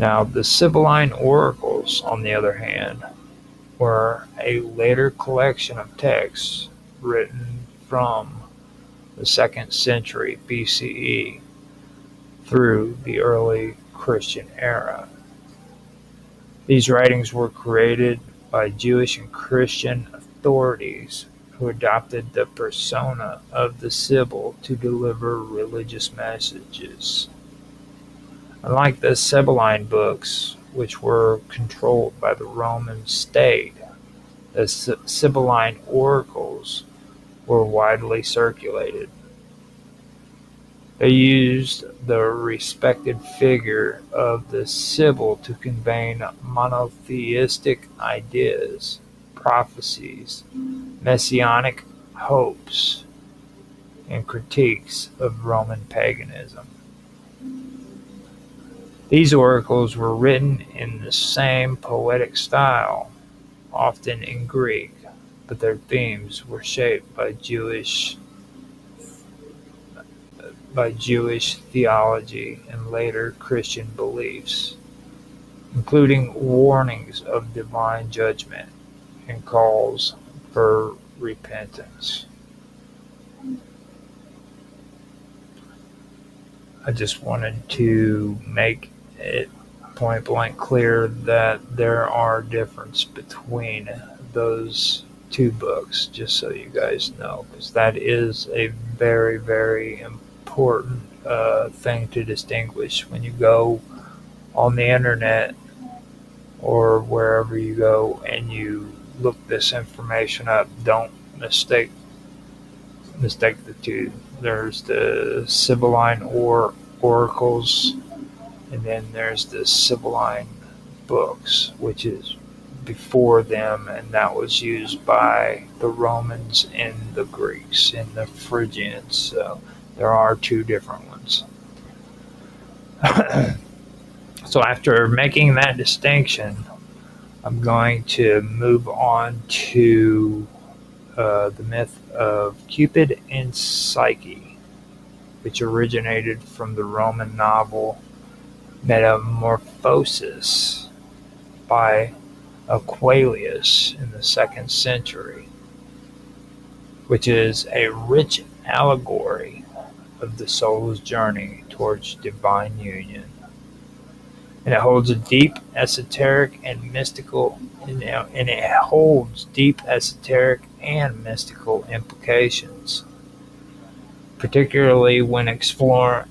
Now, the Sibylline oracles, on the other hand, were a later collection of texts written from the 2nd century BCE through the early Christian era. These writings were created by Jewish and Christian authorities who adopted the persona of the Sibyl to deliver religious messages. Unlike the Sibylline books, which were controlled by the Roman state, the Sibylline oracles were widely circulated. They used the respected figure of the Sibyl to convey monotheistic ideas, prophecies, messianic hopes, and critiques of Roman paganism. These oracles were written in the same poetic style, often in Greek, but their themes were shaped by Jewish theology and later Christian beliefs, including warnings of divine judgment and calls for repentance. I just wanted to make it point blank clear that there are differences between those two books, just so you guys know, because that is a very, very important thing to distinguish when you go on the internet or wherever you go and you look this information up. Don't mistake the two. There's the Sibylline oracles, and then there's the Sibylline books, which is before them, and that was used by the Romans and the Greeks and the Phrygians. So there are two different ones. So after making that distinction, I'm going to move on to the myth of Cupid and Psyche, which originated from the Roman novel Metamorphosis by Aquilius in the 2nd century, which is a rich allegory of the soul's journey towards divine union. And it holds a deep esoteric and mystical implications, particularly when explored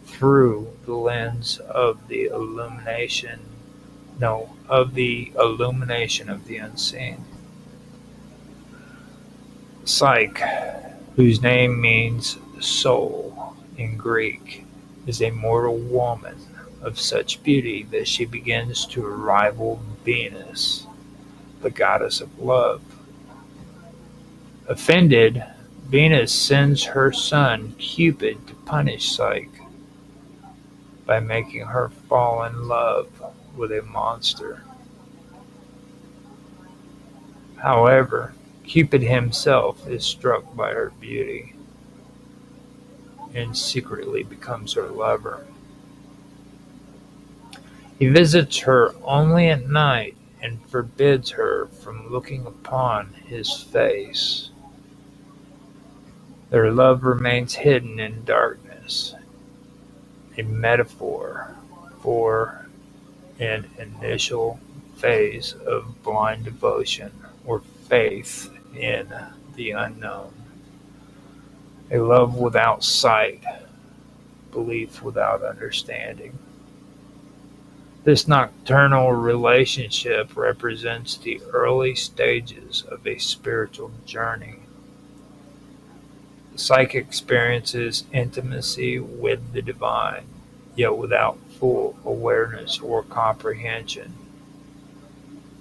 through the lens of the illumination of the unseen. Psyche, whose name means soul in Greek, is a mortal woman of such beauty that she begins to rival Venus, the goddess of love. Offended, Venus sends her son Cupid to punish Psyche by making her fall in love with a monster. However, Cupid himself is struck by her beauty and secretly becomes her lover. He visits her only at night and forbids her from looking upon his face. Their love remains hidden in darkness, a metaphor for an initial phase of blind devotion or faith in the unknown. A love without sight, belief without understanding. This nocturnal relationship represents the early stages of a spiritual journey. The psyche experiences intimacy with the divine, yet without full awareness or comprehension.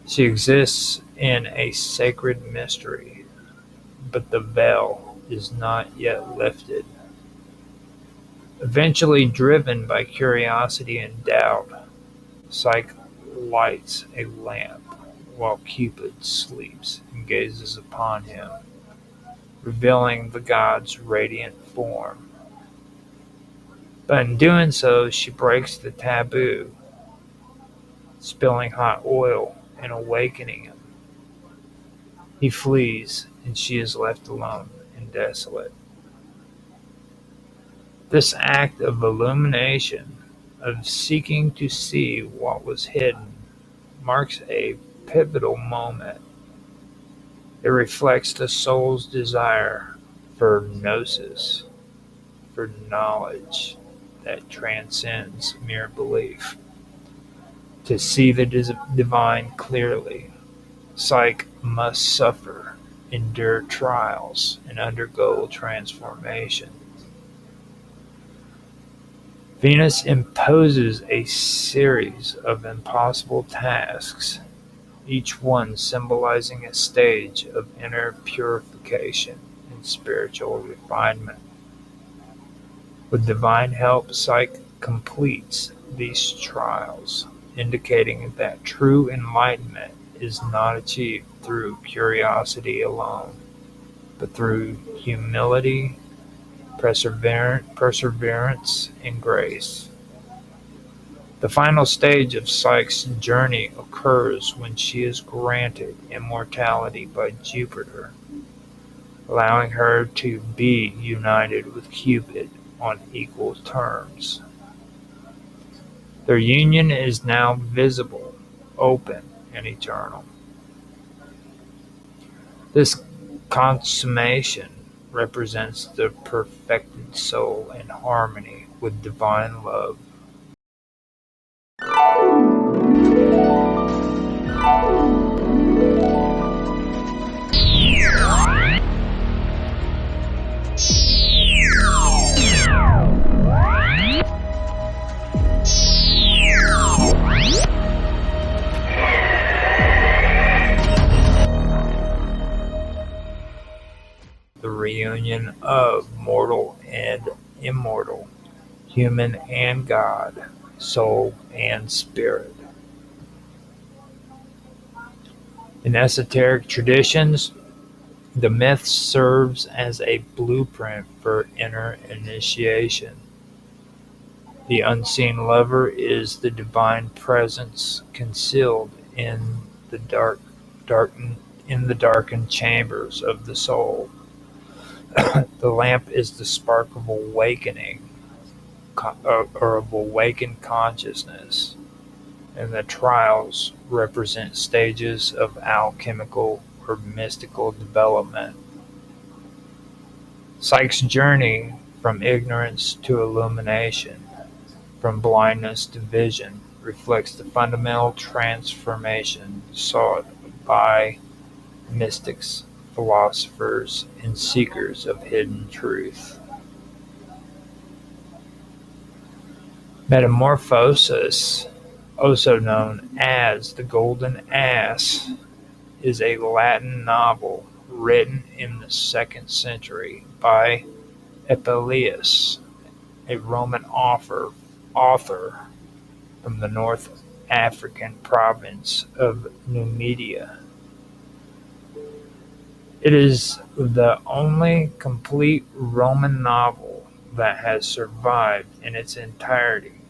She exists in a sacred mystery, but the veil is not yet lifted. Eventually driven by curiosity and doubt, Psyche lights a lamp while Cupid sleeps and gazes upon him, revealing the god's radiant form. But in doing so, she breaks the taboo, spilling hot oil and awakening him. He flees, and she is left alone and desolate. This act of illumination, of seeking to see what was hidden, marks a pivotal moment. It reflects the soul's desire for gnosis, for knowledge that transcends mere belief. To see the divine clearly, Psyche must suffer, endure trials, and undergo transformation. Venus imposes a series of impossible tasks, each one symbolizing a stage of inner purification and spiritual refinement. With divine help, Psyche completes these trials, indicating that true enlightenment is not achieved through curiosity alone, but through humility, perseverance, and grace. The final stage of Psyche's journey occurs when she is granted immortality by Jupiter, allowing her to be united with Cupid on equal terms. Their union is now visible, open, and eternal. This consummation represents the perfected soul in harmony with divine love. The reunion of mortal and immortal, human and God, soul and spirit. In esoteric traditions, the myth serves as a blueprint for inner initiation. The unseen lover is the divine presence concealed in the darkened chambers of the soul. The lamp is the spark of awakening, or of awakened consciousness, and the trials represent stages of alchemical or mystical development. Psyche's journey from ignorance to illumination, from blindness to vision, reflects the fundamental transformation sought by mystics, philosophers, and seekers of hidden truth. Metamorphosis, also known as The Golden Ass, is a Latin novel written in the 2nd century by Apuleius, a Roman author from the North African province of Numidia. It is the only complete Roman novel that has survived in its entirety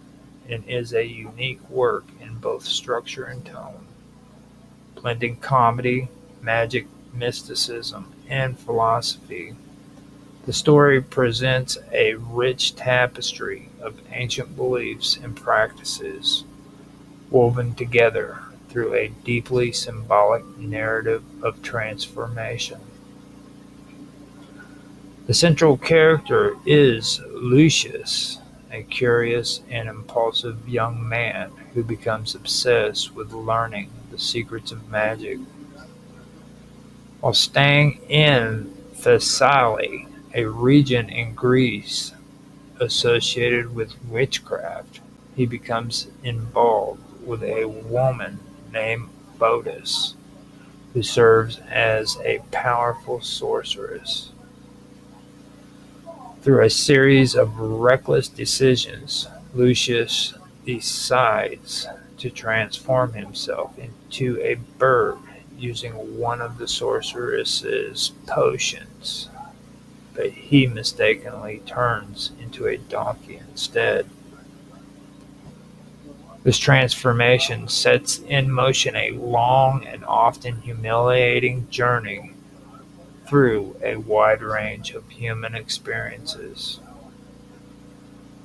and is a unique work in both structure and tone, blending comedy, magic, mysticism, and philosophy. The story presents a rich tapestry of ancient beliefs and practices, woven together through a deeply symbolic narrative of transformation. The central character is Lucius, a curious and impulsive young man who becomes obsessed with learning the secrets of magic. While staying in Thessaly, a region in Greece associated with witchcraft, he becomes involved with a woman named Fotis, who serves as a powerful sorceress. Through a series of reckless decisions, Lucius decides to transform himself into a bird using one of the sorceress's potions. but he mistakenly turns into a donkey instead. This transformation sets in motion a long and often humiliating journey through a wide range of human experiences.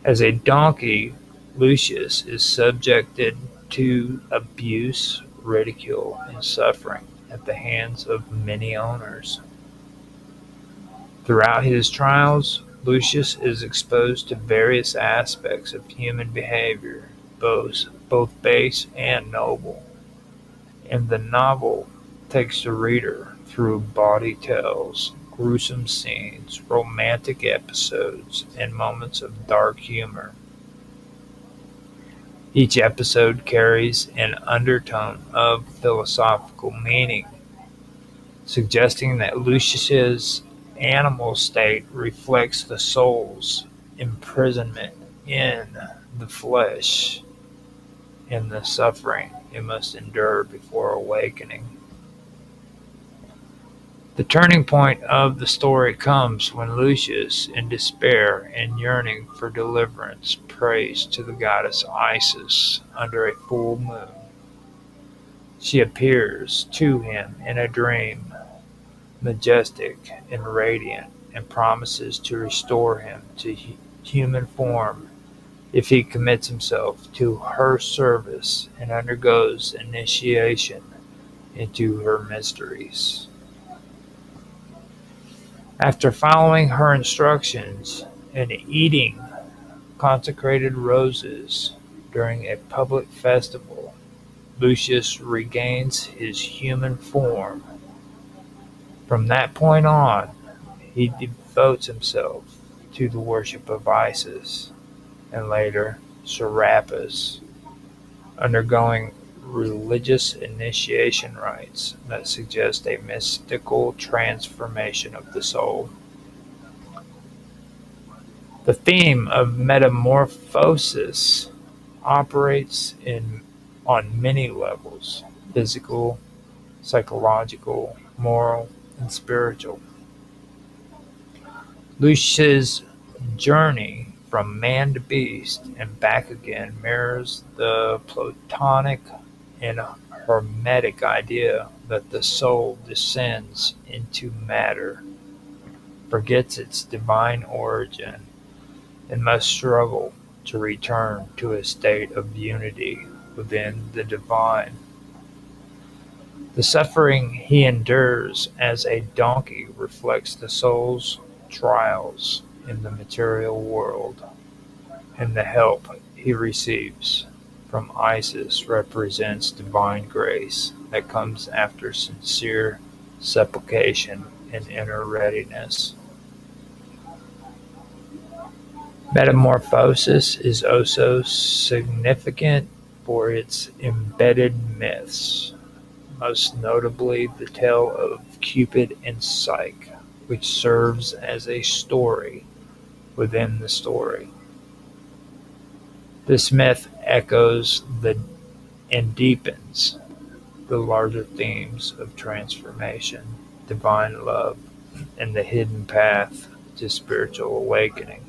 As a donkey, Lucius is subjected to abuse, ridicule, and suffering at the hands of many owners. Throughout his trials, Lucius is exposed to various aspects of human behavior, both base and noble, and the novel takes the reader through bawdy tales, gruesome scenes, romantic episodes, and moments of dark humor. Each episode carries an undertone of philosophical meaning, suggesting that Lucius's animal state reflects the soul's imprisonment in the flesh and the suffering it must endure before awakening. The turning point of the story comes when Lucius, in despair and yearning for deliverance, prays to the goddess Isis under a full moon. She appears to him in a dream, majestic and radiant, and promises to restore him to human form if he commits himself to her service and undergoes initiation into her mysteries. After following her instructions and eating consecrated roses during a public festival, Lucius regains his human form. From that point on, he devotes himself to the worship of Isis and later Serapis, undergoing religious initiation rites that suggest a mystical transformation of the soul. The theme of metamorphosis operates on many levels: physical, psychological, moral, and spiritual. Lucius' journey from man to beast and back again mirrors the Platonic and Hermetic idea that the soul descends into matter, forgets its divine origin, and must struggle to return to a state of unity within the divine. The suffering he endures as a donkey reflects the soul's trials in the material world, and the help he receives from Isis represents divine grace that comes after sincere supplication and inner readiness. Metamorphosis is also significant for its embedded myths, most notably the tale of Cupid and Psyche, which serves as a story within the story. This myth echoes and deepens the larger themes of transformation, divine love, and the hidden path to spiritual awakening.